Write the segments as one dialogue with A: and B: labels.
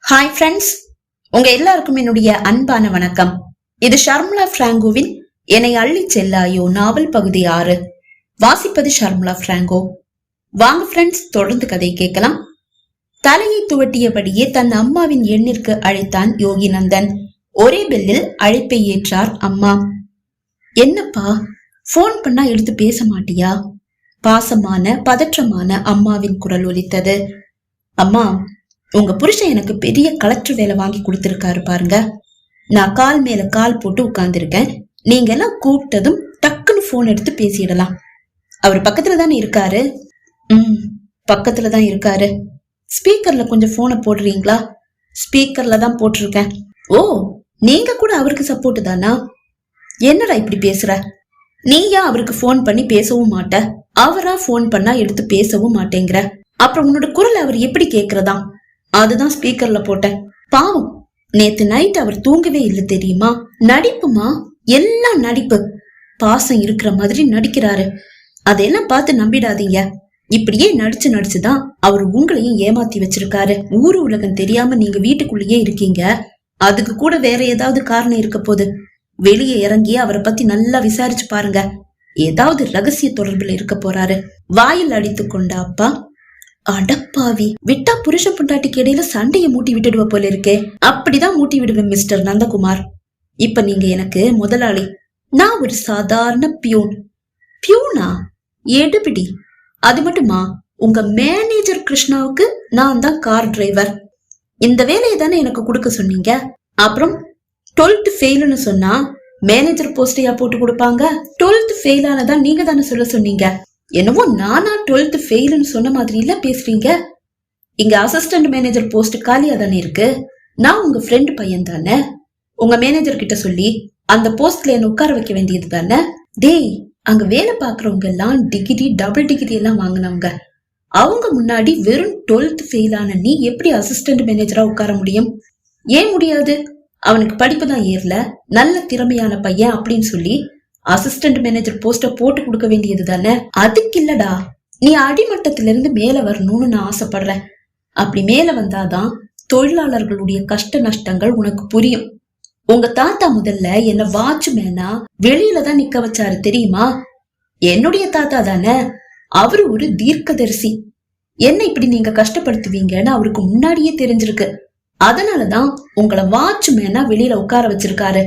A: Hi friends, உங்க எல்லாருக்கும் என்னுடைய அன்பான வணக்கம். இது ஷர்மிளா பிராங்கோவின் என்னை அள்ளி செல்லாயோ நாவல் பகுதி 6. வாசிப்பது ஷர்மிளா பிராங்கோ. வாங்க ஃப்ரெண்ட்ஸ், தொடர்ந்து கதை கேட்கலாம். தலையை துவட்டியபடியே தன் அம்மாவின் எண்ணிற்கு அழைத்தான் யோகிநந்தன். ஒரே பெல்லில் அழைப்பை ஏற்றார் அம்மா. என்னப்பா, போன் பண்ணா எடுத்து பேச மாட்டியா? பாசமான பதற்றமான அம்மாவின் குரல் ஒலித்தது. அம்மா, உங்க புருஷன் எனக்கு பெரிய கலெக்டர் வேலை வாங்கி கொடுத்திருக்காரு பாருங்க. நான் கால் மேல கால் போட்டு உட்கார்ந்துருக்கேன். நீங்க எல்லாம் கூப்பிட்டதும் டக்குன்னு போன் எடுத்து பேசிடலாம். அவர் பக்கத்துல தானே இருக்காரு? பக்கத்துலதான் இருக்காரு. ஸ்பீக்கர்ல கொஞ்சம் போனை போடுறீங்களா? ஸ்பீக்கர்ல தான் போட்டிருக்கேன். ஓ, நீங்க கூட அவருக்கு சப்போர்ட் தானா? என்னடா இப்படி பேசுற? நீயா அவருக்கு போன் பண்ணி பேசவும் மாட்ட, அவரா போன் பண்ணா எடுத்து பேசவும் மாட்டேங்கிற. அப்புறம் உன்னோட குரல் அவர் எப்படி கேக்குறதா? அதுதான் ஸ்பீக்கர்ல போட்டேன். பாவம், நேத்து நைட் அவர் தூங்கவே இல்லை தெரியுமா? நடிப்புமா, எல்லாம் நடிப்பு. பாசம் இருக்கிற மாதிரி நடிக்கிறாரு. அதையெல்லாம் பார்த்து நம்பிடாதீங்க. இப்படியே நடிச்சு நடிச்சுதான் அவர் உங்களையும் ஏமாத்தி வச்சிருக்காரு. ஊரு உலகம் தெரியாம நீங்க வீட்டுக்குள்ளேயே இருக்கீங்க. அதுக்கு கூட வேற ஏதாவது காரணம் இருக்க போது. வெளியே இறங்கி அவரை பத்தி நல்லா விசாரிச்சு பாருங்க. ஏதாவது ரகசிய தொடர்புல இருக்க போறாரு. வாயில் அடித்து கொண்ட அப்பா, அடப்பாவி, விட்டா புருஷ பொண்டாட்டிக்கு இடையில சண்டையை மூட்டி விட்டுடுவ போல இருக்கே. அப்படிதான் மூட்டி விடுவேன் மிஸ்டர் நந்தகுமார். இப்ப நீங்க எனக்கு முதலாளி, நான் ஒரு சாதாரண பியூன். பியூனா? எடுபிடி. அது மட்டுமா, உங்க மேனேஜர் கிருஷ்ணாவுக்கு நான் தான் கார் டிரைவர். இந்த வேலையை தானே எனக்கு கொடுக்க சொன்னீங்க. அப்புறம் 12th ஃபெயில்னு சொன்னா மேனேஜர் போஸ்டையா போட்டு கொடுப்பாங்க? 12th ஃபெயில் ஆனதா நீங்க தானே சொல்ல சொன்னீங்க. என்னவோ நானா 12th ஃபெயில்னு சொன்ன மாதிரி இல்ல பேசுறீங்க. இங்க அசிஸ்டன்ட் மேனேஜர் போஸ்ட் காலியா தானே இருக்கு. நான் உங்க ஃப்ரெண்ட் பையன் தானே. உங்க மேனேஜர் கிட்ட சொல்லி அந்த போஸ்ட்ல என்ன உட்கார வைக்க வேண்டியது தானே. டேய், அங்க வேலை பாக்குறவங்க எல்லாம் டிகிரி, டபுள் டிகிரி எல்லாம் வாங்கினவங்க. அவங்க முன்னாடி வெறும் 12th ஃபெயில் ஆன நீ எப்படி அசிஸ்டன்ட் மேனேஜரா உட்கார முடியும்? ஏன் முடியாது? அவனுக்கு படிப்பு தான் ஏறல, நல்ல திறமையான பையன் அப்படின்னு சொல்லி அசிஸ்டன்ட் மேனேஜர் போஸ்ட போட்டு கொடுக்க வேண்டியது தானே. அதுக்கு இல்லடா, நீ அடிமட்டத்தில இருந்து மேல வரணும்னு நான் ஆசைப்படுறேன். அப்படி மேல வந்தாதான் தொழிலாளர்களுடைய கஷ்ட நஷ்டங்கள் உனக்கு புரியும். உங்க தாத்தா முதல்ல என்ன வாட்ச்மேனா வெளியில தான் நிக்க வச்சாரு தெரியுமா? என்னுடைய தாத்தா தானே. அவரு ஒரு தீர்க்கதரிசி. என்ன இப்படி நீங்க கஷ்டப்படுத்துவீங்கன்னு அவருக்கு முன்னாடியே தெரிஞ்சிருக்கு. அதனாலதான் உங்களை வாட்ச்மேனா வெளியில உட்கார வச்சிருக்காரு.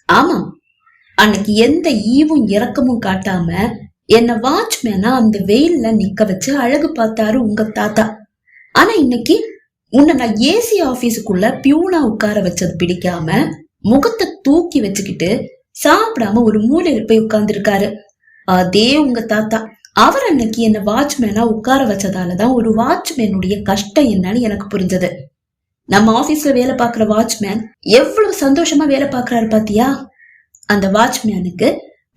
A: ஆமா, அன்னைக்கு எந்த ஈவும் இறக்கமும் காட்டாம என்ன வாட்ச்மேனா அந்த வெயில்ல நிக்க வச்சு அழகு பார்த்தாரு உங்க தாத்தா. ஆனா இன்னைக்கு உன்னை நான் ஏசி ஆபீஸுக்குள்ள பியூனா உட்கார வச்சது பிடிக்காம முகத்தை தூக்கி வச்சுக்கிட்டு சாப்பிடாம ஒரு மூலையில போய் உட்கார்ந்து இருக்காரு. அதே உங்க தாத்தா. அவர் அன்னைக்கு என்ன வாட்ச்மேனா உட்கார வச்சதாலதான் ஒரு வாட்ச்மேனுடைய கஷ்டம் என்னன்னு எனக்கு புரிஞ்சது. நம்ம ஆபீஸ்ல வேலை பாக்குற வாட்ச்மேன் எவ்வளவு சந்தோஷமா வேலை பாக்குறாரு பாத்தியா? அந்த வாட்ச்மேனுக்கு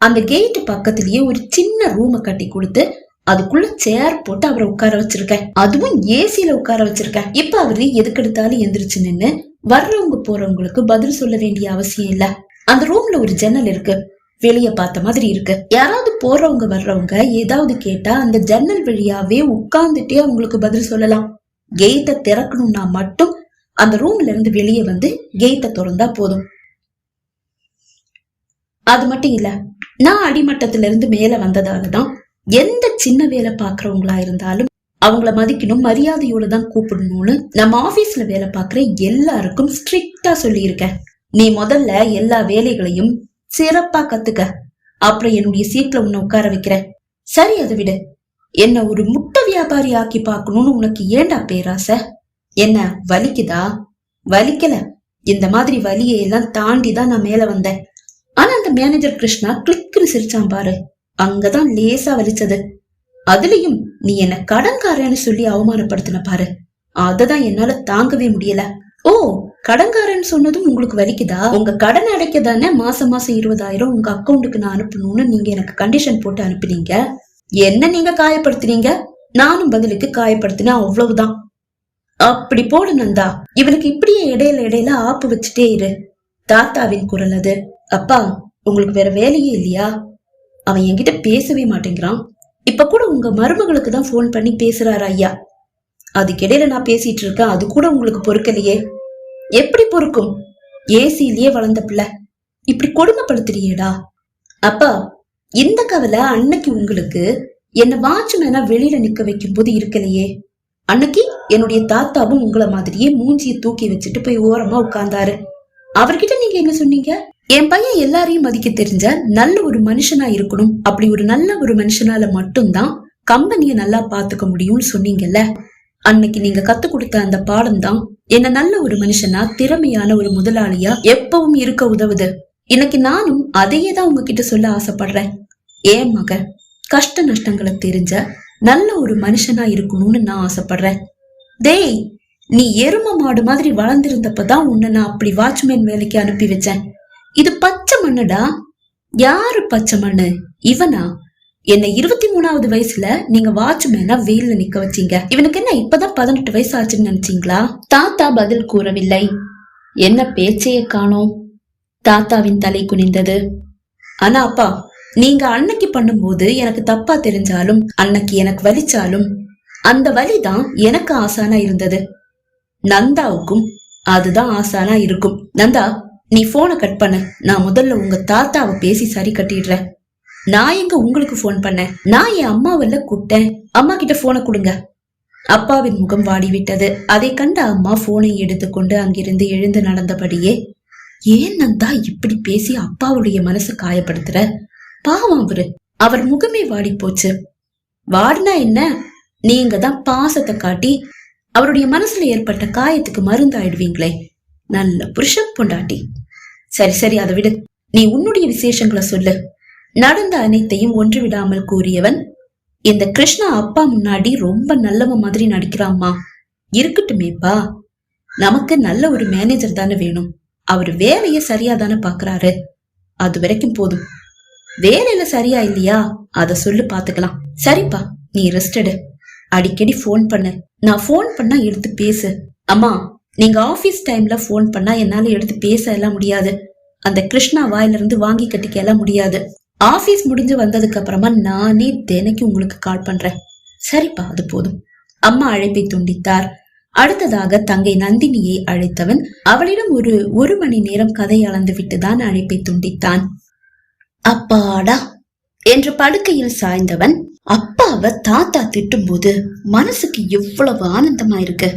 A: அந்த கேட் பக்கத்திலேயே ஒரு சின்ன ரூமை கட்டி கொடுத்து அதுக்குள்ள சேர் போட்டு அவரை உட்கார வச்சிருக்கேன். அதுவும் ஏசியில உட்கார வச்சிருக்கேன். இப்ப அவரு எதுக்கெடுத்தாலும் எந்திரிச்சு நின்னு வர்றவங்க போறவங்களுக்கு பதில் சொல்ல வேண்டிய அவசியம் இல்ல. அந்த ரூம்ல ஒரு ஜன்னல் இருக்கு, வெளிய பார்த்த மாதிரி இருக்கு. யாராவது போறவங்க வர்றவங்க ஏதாவது கேட்டா அந்த ஜன்னல் வழியாவே உட்கார்ந்துட்டே அவங்களுக்கு பதில் சொல்லலாம். கேட்டை திறக்கணும்னா மட்டும் அந்த ரூம்ல இருந்து வெளியே வந்து கேட்டை திறந்தா போதும். அது மட்டும் இல்ல, நான் அடிமட்டத்தில இருந்து மேல வந்ததாலதான் எந்த சின்ன வேலை பாக்குறவங்களா இருந்தாலும் அவங்கள மதிக்கணும், மரியாதையோட தான் கூப்பிடணும்னு நம்ம ஆபீஸ்ல வேலை பாக்குற எல்லாருக்கும் ஸ்ட்ரிக்டா சொல்லி இருக்கேன். நீ முதல்ல எல்லா வேலைகளையும் சிறப்பா கத்துக்க, அப்புறம் என்னுடைய சீட்ல உன்னை உட்கார வைக்கிறேன். சரி, அதை விடு. என்ன ஒரு முட்டை வியாபாரி ஆக்கி பாக்கணும்னு உனக்கு ஏண்டா பேராசை? என்ன வலிக்குதா? வலிக்கல. இந்த மாதிரி வலியை எல்லாம் தாண்டிதான் நான் மேல வந்தேன். ஆனா அந்த மேனேஜர் கிருஷ்ணா கிளிக்குன்னு சிரிச்சான் பாரு, அங்கதான் லேசா வலிச்சது. அதுலயும் நீ என்ன கடன்காரன்னு சொல்லி அவமானப்படுத்தின பாரு, அததான் என்னால தாங்கவே முடியல. ஓ, கடன்காரன்னு சொன்னதும் உங்களுக்கு வலிக்குதா? உங்க கடன் அடைக்க தானே மாசம் மாசம் 20,000 உங்க அக்கௌண்ட்டுக்கு நான் அனுப்பணும்னு நீங்க எனக்கு கண்டிஷன் போட்டு அனுப்பினீங்க. என்ன நீங்க காயப்படுத்தினீங்க, நானும் பதிலுக்கு காயப்படுத்தினேன், அவ்வளவுதான். அப்படி போடு நந்தா. இவனுக்கு இப்படியே இடையில இடையில ஆப்பு வச்சுட்டே இரு. தாத்தாவின் குரல் அது. அப்பா, உங்களுக்கு வேற வேலையே இல்லையா? அவன் என்கிட்ட பேசவே மாட்டேங்கிறான். இப்ப கூட உங்க மருமகளுக்கு தான் போன் பண்ணி பேசுறாரு ஐயா. அதுக்கிடையில நான் பேசிட்டு இருக்கேன், அது கூட உங்களுக்கு பொறுக்கலையே. எப்படி பொறுக்கும்? ஏசிலேயே வளர்ந்த பிள்ளை இப்படி கொடுமைப்படுத்துறியேடா. அப்பா, இந்த கவலை அன்னைக்கு உங்களுக்கு என்ன வாட்ச்மேனா வெளியில நிக்க வைக்கும் போது இருக்கலையே. அன்னைக்கு என்னுடைய தாத்தாவும் உங்களை மாதிரியே மூஞ்சிய தூக்கி வச்சுட்டு போய் ஓரமா உட்கார்ந்தாரு. அவர்கிட்ட நீங்க என்ன சொன்னீங்க? என் பையன் எல்லாரையும் மதிக்க தெரிஞ்ச நல்ல ஒரு மனுஷனா இருக்கணும், அப்படி ஒரு நல்ல ஒரு மனுஷனால மட்டும்தான் கம்பெனிய நல்லா பாத்துக்க முடியும்னு சொன்னீங்கல்ல. அன்னைக்கு நீங்க கத்து கொடுத்த அந்த பாடம் தான் என்ன நல்ல ஒரு மனுஷனா, திறமையான ஒரு முதலாளியா எப்பவும் இருக்க உதவுது. இன்னைக்கு நானும் அதையே தான் உங்ககிட்ட சொல்ல ஆசைப்படுறேன். ஏன் மகன் கஷ்ட நஷ்டங்களை தெரிஞ்ச நல்ல ஒரு மனுஷனா இருக்கணும்னு நான் ஆசைப்படுறேன். டேய், நீ எரும மாடு மாதிரி வளர்ந்திருந்தப்பதான் உன்னை நான் அப்படி வாட்ச்மேன் வேலைக்கு அனுப்பி வச்சேன். இது பச்சை மண்ணுடா. யாரு பச்சை மண்ணு? இவனா? என்ன 23வது வயசுல நீங்க வாட்ச்மேனா வெயில்ல நிக்க வச்சீங்க. இவனுக்கு என்ன இப்பதான் 18 வயசு ஆச்சுன்னு நினைச்சீங்களா? தாத்தா பதில் கூறவில்லை. என்ன பேச்சையே காணோம். தாத்தாவின் தலை குனிந்தது. ஆனா அப்பா, நீங்க அன்னைக்கு பண்ணும்போது எனக்கு தப்பா தெரிஞ்சாலும், அன்னைக்கு எனக்கு வலிச்சாலும், அந்த வலிதான் எனக்கு ஆசானா இருந்தது. நந்தாவுக்கும் அதுதான் ஆசானா இருக்கும். நந்தா, நீ போனை கட் பண்ண. நான் முதல்ல உங்க தாத்தாவை பேசி சரி கட்டிடுறேன். நான் எங்க உங்களுக்கு போன் பண்ணேன்? நான் என் அம்மாவெல்லாம் கூப்பிட்டேன். அம்மா கிட்ட போனை கொடுங்க. அப்பாவின் முகம் வாடிவிட்டது. அதை கண்ட அம்மா போனை எடுத்துக்கொண்டு அங்கிருந்து எழுந்து நடந்தபடியே, ஏன் நந்தா இப்படி பேசி அப்பாவுடைய மனசு காயப்படுத்துற? பாவம் அவரு. அவர் முகமே வாடி போச்சு. வாடினா என்ன? நீங்க தான் பாசத்தை காட்டி அவருடைய மனசுல ஏற்பட்ட காயத்துக்கு மருந்து ஆயிடுவீங்களே. நல்ல புருஷன் பொண்டாட்டி. சரி சரி, அதை விடு. நீ உன்னுடைய விசேஷங்களை சொல்லு. நடந்த அனைத்தையும் ஒன்று விடாமல் கூறியவன், இந்த கிருஷ்ணா அப்பா முன்னாடி ரொம்ப நல்லவன் மாதிரி நடிக்கிறாம்மா. இருக்கட்டுமேப்பா, நமக்கு நல்ல ஒரு மேனேஜர் தானே வேணும். அவரு வேலைய சரியா தானே பாக்குறாரு. அது வரைக்கும் போதும். வேலையில சரியா இல்லையா அத சொல்லு, பாத்துக்கலாம். சரிப்பா, நீ ரெஸ்ட் எடு. அடிக்கடி போன் பண்ணு. நான் போன் பண்ணா எடுத்து பேசு. அம்மா, நீங்க ஆபீஸ் டைம்ல போன் பண்ணா என்னால எடுத்து பேச எல்லாம் முடியாது. அந்த கிருஷ்ணா வாயில இருந்து வாங்கி கட்டிக்க எல்லாம் முடியாது. ஆபீஸ் முடிஞ்சு வந்ததுக்கு அப்புறமா நானே தினைக்கு உங்களுக்கு கால் பண்றேன். சரிப்பா, அது போதும். அம்மா அழைப்பை துண்டித்தார். அடுத்ததாக தங்கை நந்தினியை அழைத்தவன் அவளிடம் ஒரு மணி நேரம் கதை அளந்து விட்டுதான் அழைப்பை துண்டித்தான். அப்பாடா என்று படுக்கையில் சாய்ந்தவன், அப்பாவை தாத்தா திட்டும் போது மனசுக்கு எவ்வளவு ஆனந்தமா இருக்கு.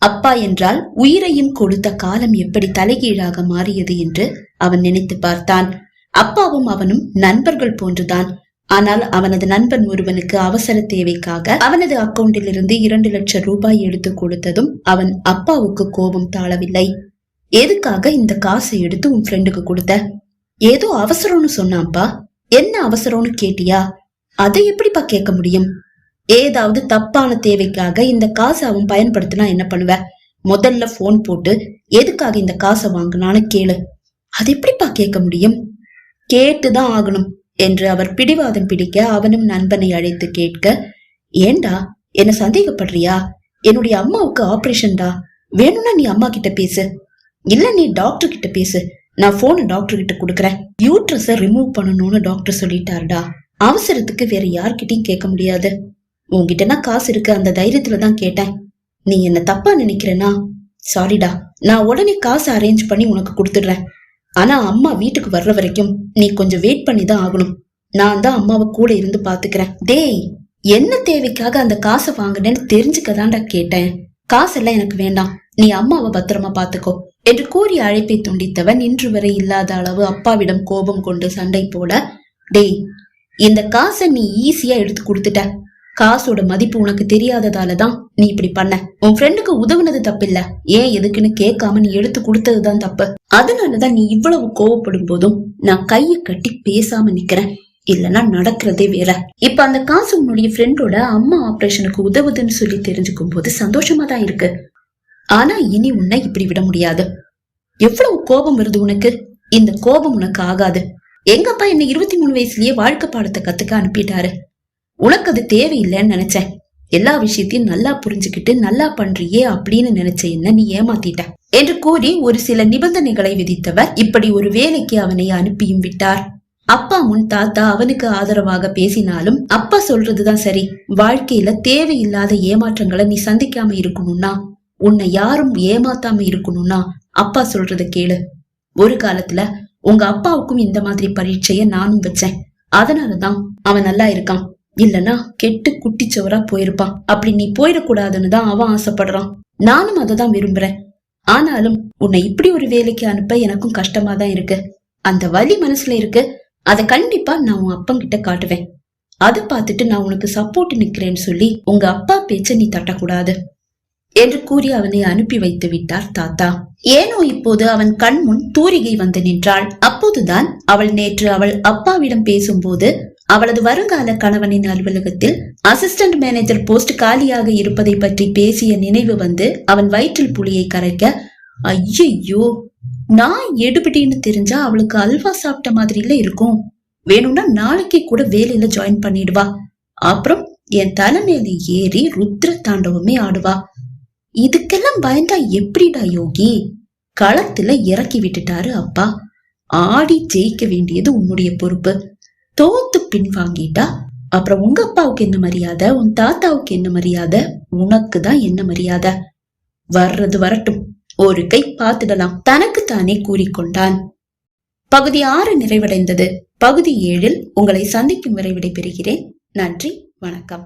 A: அப்பா என்றால் உயிரையும் கொடுத்த காலம் எப்படி தலைகீழாக மாறியது என்று அவன் நினைத்து பார்த்தான். அப்பாவும் அவனும் நண்பர்கள் போன்றுதான். ஆனால் அவனது நண்பன் ஒருவனுக்கு அவசர தேவைக்காக அவனது அக்கவுண்டில் இருந்து 2 லட்சம் ரூபாய் எடுத்து கொடுத்ததும் அவன் அப்பாவுக்கு கோபம் தாழவில்லை. எதுக்காக இந்த காசை எடுத்து உன் ஃப்ரெண்டுக்கு கொடுத்த? ஏதோ அவசரம்னு சொன்னான்பா. என்ன அவசரம்னு கேட்டியா? அதை எப்படிப்பா கேட்க முடியும்? ஏதாவது தப்பான தேவைக்காக இந்த காசை அவன் பயன்படுத்தினா என்ன பண்ணுவ? முதல்ல போன் போட்டு எதுக்காக இந்த காசை வாங்கினான்னு கேளு. அது எப்படிப்பா கேட்க முடியும்? கேட்டுதான் ஆகணும் என்று அவர் பிடிவாதம் பிடிக்க அவனும் நண்பனை அழைத்து கேட்க, ஏண்டா என்ன சந்தேகப்படுறியா? என்னுடைய அம்மாவுக்கு ஆபரேஷன்டா. வேணும்னா நீ அம்மா கிட்ட பேசு, இல்ல நீ டாக்டர் கிட்ட பேசு. நான் போனை டாக்டர் கிட்ட கொடுக்கறேன். யூட்ரஸ ரிமூவ் பண்ணணும்னு டாக்டர் சொல்லிட்டாருடா. அவசரத்துக்கு வேற யார்கிட்டயும் கேட்க முடியாது. உன்கிட்டனா காசு இருக்கு, அந்த தைரியத்துலதான் கேட்டேன். நீ என்ன தப்பா நினைக்கிறேனா? சாரிடா, நான் உடனே காசு அரேஞ்ச் பண்ணி உனக்கு கொடுத்துடுறேன். ஆனா அம்மா வீட்டுக்கு வர்ற வரைக்கும் நீ கொஞ்சம் வெயிட் பண்ணி தான் ஆகணும். நான் தான் அம்மாவை கூட இருந்து பாத்துக்கிறேன். டேய், என்ன தேவைக்காக அந்த காசை வாங்கினேன்னு தெரிஞ்சுக்கதான்டா கேட்டேன். காசெல்லாம் எனக்கு வேண்டாம், நீ அம்மாவை பத்திரமா பாத்துக்கோ என்று கூறி அழைப்பை துண்டித்தவன் இன்று வரை இல்லாத அளவு அப்பாவிடம் கோபம் கொண்டு சண்டை போட, டேய், இந்த காசை நீ ஈஸியா எடுத்து கொடுத்துட்ட. காசோட மதிப்பு உனக்கு தெரியாததாலதான் நீ இப்படி பண்ண. உன் ஃப்ரெண்டுக்கு உதவுனது தப்பில்ல, ஏன் எதுக்குன்னு கேட்காம நீ எடுத்து கொடுத்ததுதான் தப்பு. அதனாலதான் நீ இவ்வளவு கோவப்படும் போதும் நான் கைய கட்டி பேசாம நிக்கிறேன். இல்லன்னா நடக்கிறதே வேற. இப்ப அந்த காசு உன்னுடைய ஃப்ரெண்டோட அம்மா ஆபரேஷனுக்கு உதவுதுன்னு சொல்லி தெரிஞ்சுக்கும் போது சந்தோஷமா தான் இருக்கு. ஆனா இனி உன்னை இப்படி விட முடியாது. எவ்வளவு கோபம் வருது உனக்கு. இந்த கோபம் உனக்கு ஆகாது. எங்கப்பா என்ன 23 வயசுலயே வாழ்க்கை பாடத்தை கத்துக்க அனுப்பிட்டாரு. உனக்கு அது தேவையில்லைன்னு நினைச்சேன். எல்லா விஷயத்தையும் நல்லா புரிஞ்சுக்கிட்டு நல்லா பண்றியே அப்படின்னு நினைச்ச என்ன நீ ஏமாத்திட்ட என்று கூறி ஒரு சில நிபந்தனைகளை விதித்தவர் இப்படி ஒரு வேலைக்கு அவனை அனுப்பியும் விட்டார். அப்பா முன் தாத்தா அவனுக்கு ஆதரவாக பேசினாலும் அப்பா சொல்றதுதான் சரி. வாழ்க்கையில தேவையில்லாத ஏமாற்றங்களை நீ சந்திக்காம இருக்கணும்னா, உன்னை யாரும் ஏமாத்தாம இருக்கணும்னா அப்பா சொல்றத கேளு. ஒரு காலத்துல உங்க அப்பாவுக்கும் இந்த மாதிரி பரீட்சைய நானும் வச்சேன். அதனாலதான் அவன் நல்லா இருக்கான். இல்லனா கெட்டு குட்டிச்சவரா போயிருப்பான். அப்படி நீ போயிடக்கூடாதுன்னு தான் அவன் ஆசைப்படுறான். நானும் அததான் விரும்புறேன். ஆனாலும் உன்னை இப்படி ஒரு வேலைக்கு அனுப்ப எனக்கும் கஷ்டமா தான் இருக்கு. அந்த வலி மனசுல இருக்கு. அத கண்டிப்பா நான் உன் அப்பங்கிட்ட காட்டுவேன். அதை பார்த்துட்டு நான் உனக்கு சப்போர்ட் நிக்கிறேன்னு சொல்லி உங்க அப்பா பேச்ச நீ தட்டக்கூடாது என்று கூறி அவனை அனுப்பி வைத்து விட்டார் தாத்தா. ஏனோ இப்போது அவன் கண் முன் தூரிகை வந்து நின்றாள். அப்போதுதான் அவள் நேற்று அவள் அப்பாவிடம் பேசும்போது அவளது வருங்கால கணவனின் அலுவலகத்தில் அசிஸ்டன்ட் மேனேஜர் போஸ்ட் காலியாக இருப்பதை பற்றி பேசிய நினைவு வந்து அவன் வயிற்றில் புளியை கரைக்க, ஐயோ நான் எடுபிடின்னு தெரிஞ்சா அவளுக்கு அல்வா சாப்பிட்ட மாதிரில இருக்கும். வேணும்னா நாளைக்கு கூட வேலையில ஜாயின் பண்ணிடுவா. அப்புறம் என் தலைமையில ஏறி ருத்ர தாண்டவமே ஆடுவா. இதுக்கெல்லாம் பயந்தா எப்படிடா யோகி? களத்துல இறக்கி விட்டுட்டாரு அப்பா. ஆடி ஜெயிக்க வேண்டியது உன்னுடைய பொறுப்பு. தோத்து பின் வாங்கிட்டா அப்புறம் உங்க அப்பாவுக்கு என்ன மரியாதை, உன் தாத்தாவுக்கு என்ன மரியாதை, உனக்கு தான் என்ன மரியாதை? வர்றது வரட்டும், ஒரு கை பார்த்துடலாம் தனக்குத்தானே கூறிக்கொண்டான். பகுதி 6 நிறைவடைந்தது. பகுதி 7 உங்களை சந்திக்கும் வரை விடைபெறுகிறேன். நன்றி, வணக்கம்.